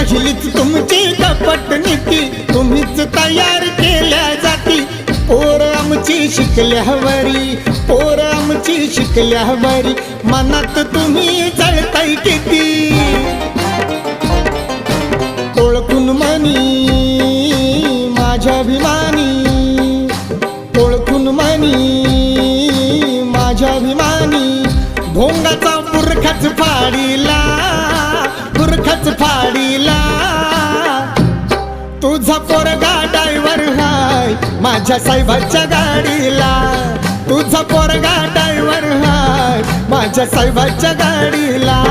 पहिलीच तुमची कपट नीती, तुम्हीच तयार केल्या जाती। पोर आमची शिकल्यावरी, पोर आमची शिकल्यावरी, मनात तुम्ही जळताय किती। ओळखून मनी माझ्या अभिमानी, ओळखून मनी माझ्या अभिमानी, भोंगाचा बुरखाच फाडीला, बुरखाच फाडीला। तुझा पोरगा ड्रायव्हर हाय माझ्या साहेबाच्या गाडीला, तुझा पोरगा ड्रायव्हर हाय माझ्या साहेबाच्या गाडीला।